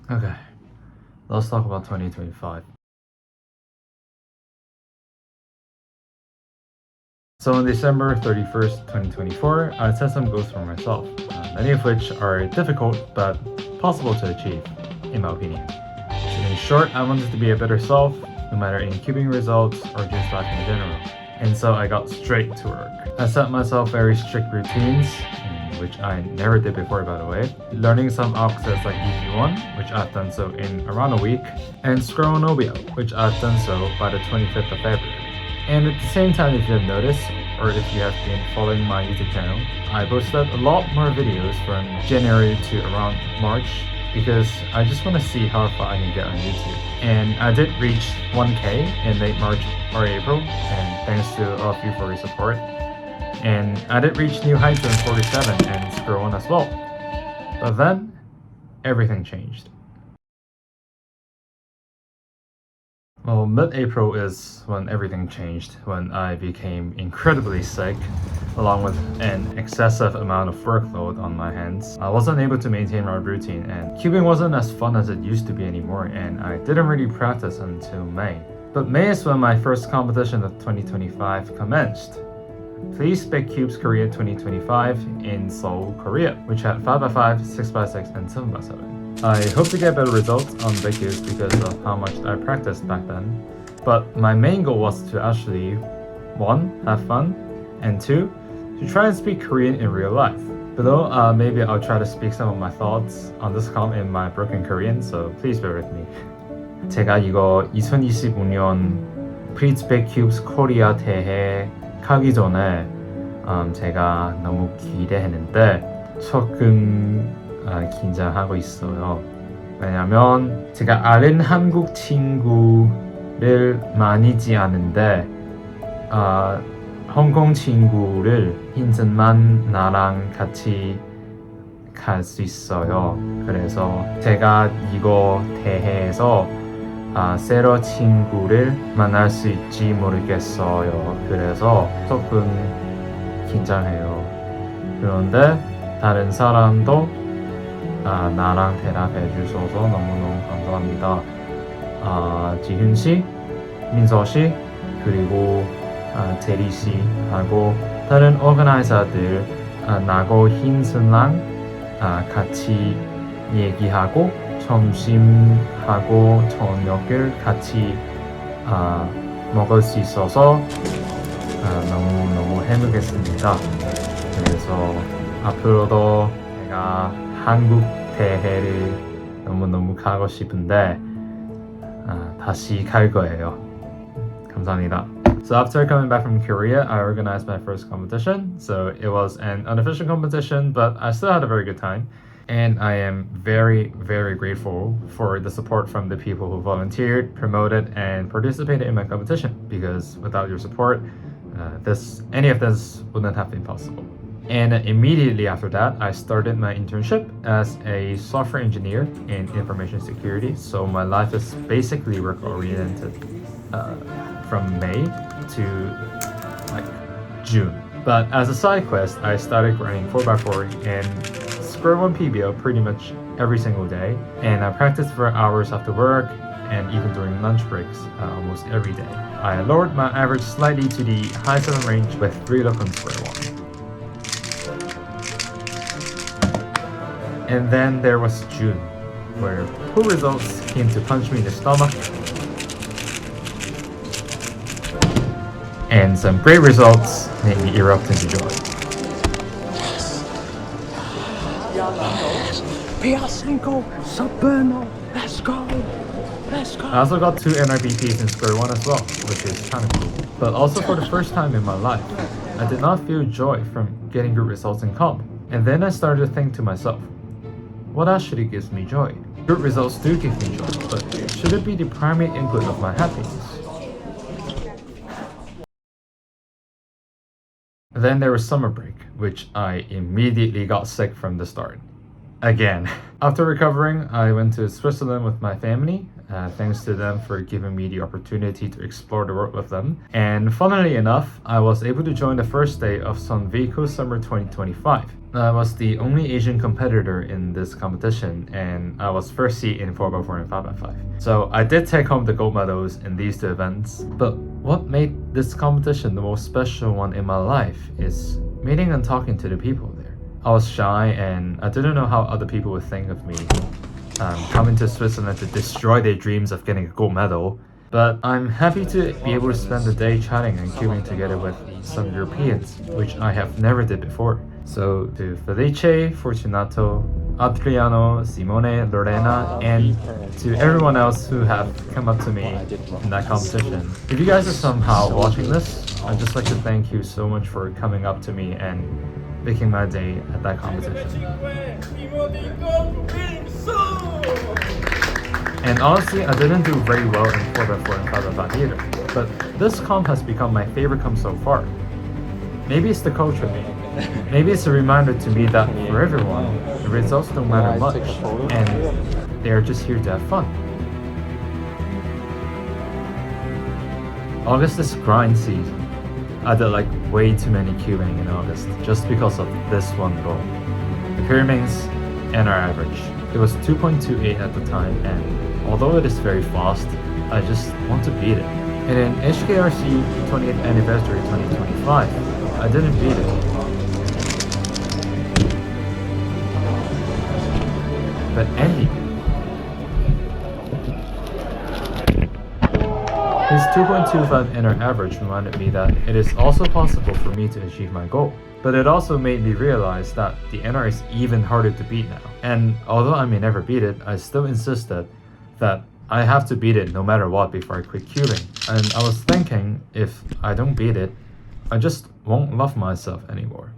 Okay, let's talk about 2025. So on December 31st, 2024, I set some goals for myself, many of which are difficult but possible to achieve, in my opinion. So in short, I wanted to be a better self, no matter in keeping results or just life in general. And so I got straight to work. I set myself very strict routines, which I never did before, by the way. Learning some opposites like EP1, which I've done so in around a week, and Scrollnobia, which I've done so by the 25th of February. And at the same time, if you have noticed, or if you have been following my YouTube channel, I posted a lot more videos from January to around March because I just want to see how far I can get on YouTube. And I did reach 1K in late March or April, and thanks to all of you for your support. And I did reach new heights in 47 and Scroll 1 as well. But then, everything changed. Well, mid-April is when everything changed, when I became incredibly sick, along with an excessive amount of workload on my hands. I wasn't able to maintain my routine, and cubing wasn't as fun as it used to be anymore, and I didn't really practice until May. But May is when my first competition of 2025 commenced. Please Big Cubes Korea 2025 in Seoul, Korea, which had 5x5, 6x6, and 7x7. I hope to get better results on Big Cubes because of how much I practiced back then. But my main goal was to actually 1. Have fun, and 2. To try and speak Korean in real life. Below, maybe I'll try to speak some of my thoughts on this comp in my broken Korean, so please bear with me. 제가 이거 2025년 프리츠 백 큐브스 코리아 대회 가기 전에 제가 너무 기대했는데 조금 긴장하고 있어요. 왜냐면 제가 아는 한국 친구를 많이지 않은데 홍콩 친구를 인생만 나랑 같이 갈 수 있어요. 그래서 제가 이거 대회에서 새로 친구를 만날 수 있지 모르겠어요. 그래서 조금 긴장해요. 그런데 다른 사람도 나랑 대답해 주셔서 너무너무 감사합니다. 지훈씨, 민서씨, 그리고 제리씨 하고 다른 오거나이저들 나고 흰순랑 같이 얘기하고 점심하고 저녁을 같이 먹을 수 있어서 너무너무 행복했습니다. 그래서 앞으로도 제가 한국 대회를 너무너무 가고 싶은데 다시 갈 거예요. 감사합니다. So after coming back from Korea, I organized my first competition. So it was an unofficial competition, but I still had a very good time. And I am very, very grateful for the support from the people who volunteered, promoted, and participated in my competition. Because without your support, any of this wouldn't have been possible. And immediately after that, I started my internship as a software engineer in information security. So my life is basically work-oriented from May to June. But as a side quest, I started running 4x4 and Square 1 PBO pretty much every single day. And I practiced for hours after work and even during lunch breaks almost every day. I lowered my average slightly to the high 7 range with 3 look on Square 1. And then there was June, where poor results came to punch me in the stomach, and some great results made me erupt into joy. I also got 2 NRBPs in Square 1 as well, which is kind of cool. But also for the first time in my life, I did not feel joy from getting good results in comp. And then I started to think to myself, what actually gives me joy? Good results do give me joy, but should it be the primary input of my happiness? Then there was summer break, which I immediately got sick from the start. Again. After recovering, I went to Switzerland with my family Thanks to them for giving me the opportunity to explore the world with them. And funnily enough, I was able to join the first day of Sonvico Summer 2025. I was the only Asian competitor in this competition, and I was first seed in 4x4 and 5x5. So I did take home the gold medals in these two events. But what made this competition the most special one in my life is meeting and talking to the people there. I was shy and I didn't know how other people would think of me coming to Switzerland to destroy their dreams of getting a gold medal. But I'm happy to be able to spend the day chatting and queuing together with some Europeans, which I have never did before. So to Felice, Fortunato, Adriano, Simone, Lorena, and to everyone else who have come up to me in that competition. If you guys are somehow watching this, I'd just like to thank you so much for coming up to me and making my day at that competition. And honestly, I didn't do very well in 4x4 and 5x5 either, but this comp has become my favorite comp so far. Maybe it's the culture, maybe it's a reminder to me that for everyone, the results don't matter much, and they're just here to have fun. August is grind season. I did like way too many queuing in August just because of this one goal. The pyraminx and our average. It was 2.28 at the time, and although it is very fast, I just want to beat it. And in HKRC 20th Anniversary 2025, I didn't beat it. But Andy did. His 2.25 inner average reminded me that it is also possible for me to achieve my goal. But it also made me realize that the NR is even harder to beat now. And although I may never beat it, I still insisted that I have to beat it no matter what before I quit queuing. And I was thinking, if I don't beat it, I just won't love myself anymore.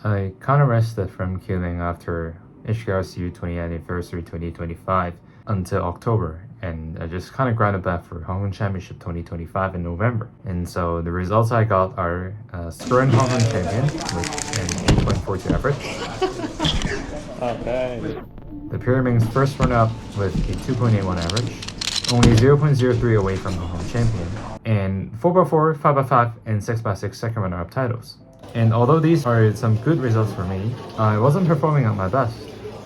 I kinda rested from queuing after HKRCU 20th Anniversary 2025 until October, and I just kind of grinded back for Hong Kong Championship 2025 in November. And so the results I got are Sprint Hong Kong Champion with an 8.42 average. Okay. The pyraminx first run-up with a 2.81 average, only 0.03 away from Hong Kong Champion, and 4x4, 5x5, and 6x6 second runner-up titles. And although these are some good results for me, I wasn't performing at my best.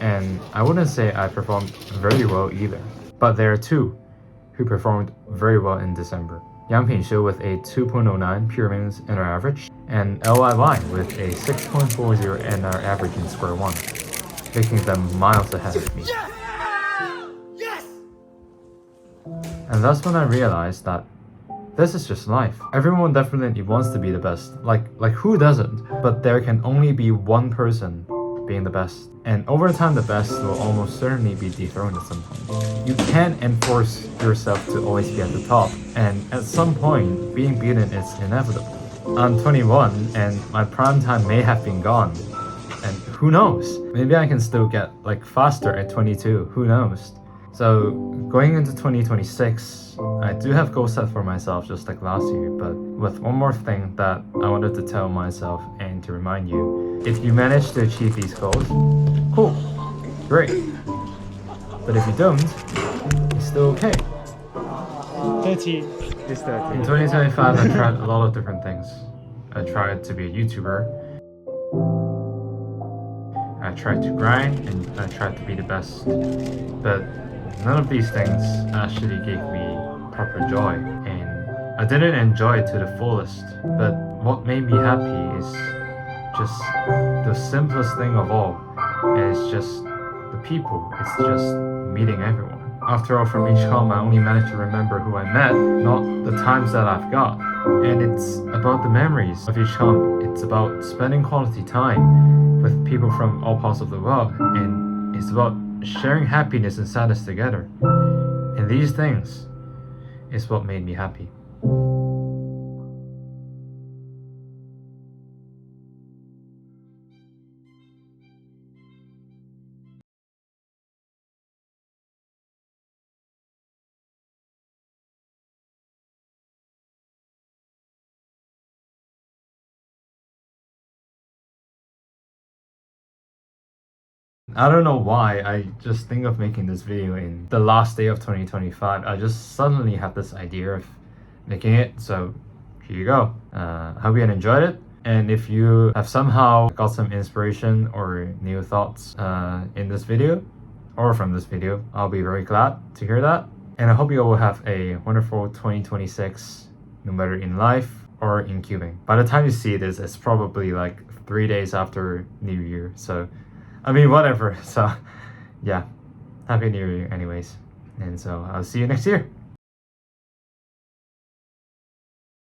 And I wouldn't say I performed very well either. But there are two who performed very well in December. Yang Pingshu with a 2.09 pyraminx inner average, and LYY with a 6.40 inner average in square one, making them miles ahead of me. Yes! And that's when I realized that this is just life. Everyone definitely wants to be the best. Like who doesn't? But there can only be one person being the best. And over time, the best will almost certainly be dethroned at some point. You can't enforce yourself to always be at the top. And at some point, being beaten is inevitable. I'm 21 and my prime time may have been gone. And who knows? Maybe I can still get like faster at 22. Who knows? So going into 2026, I do have goals set for myself just like last year, but with one more thing that I wanted to tell myself and to remind you. If you manage to achieve these goals, cool, great. But if you don't, it's still okay. 30 is 30. In 2025, I tried a lot of different things. I tried to be a YouTuber. I tried to grind and I tried to be the best. But none of these things actually gave me proper joy, and I didn't enjoy it to the fullest. But what made me happy is just the simplest thing of all, and it's just the people. It's just meeting everyone. After all, from each comp, I only managed to remember who I met, not the times that I've got. And it's about the memories of each comp. It's about spending quality time with people from all parts of the world, and it's about sharing happiness and sadness together. And these things is what made me happy. I don't know why, I just think of making this video in the last day of 2025. I just suddenly had this idea of making it, so here you go. I hope you enjoyed it. And if you have somehow got some inspiration or new thoughts in this video or from this video, I'll be very glad to hear that. And I hope you all will have a wonderful 2026, no matter in life or in cubing. By the time you see this, it's probably like 3 days after New Year. So, I mean, whatever. So, yeah, Happy New Year anyways. And so I'll see you next year.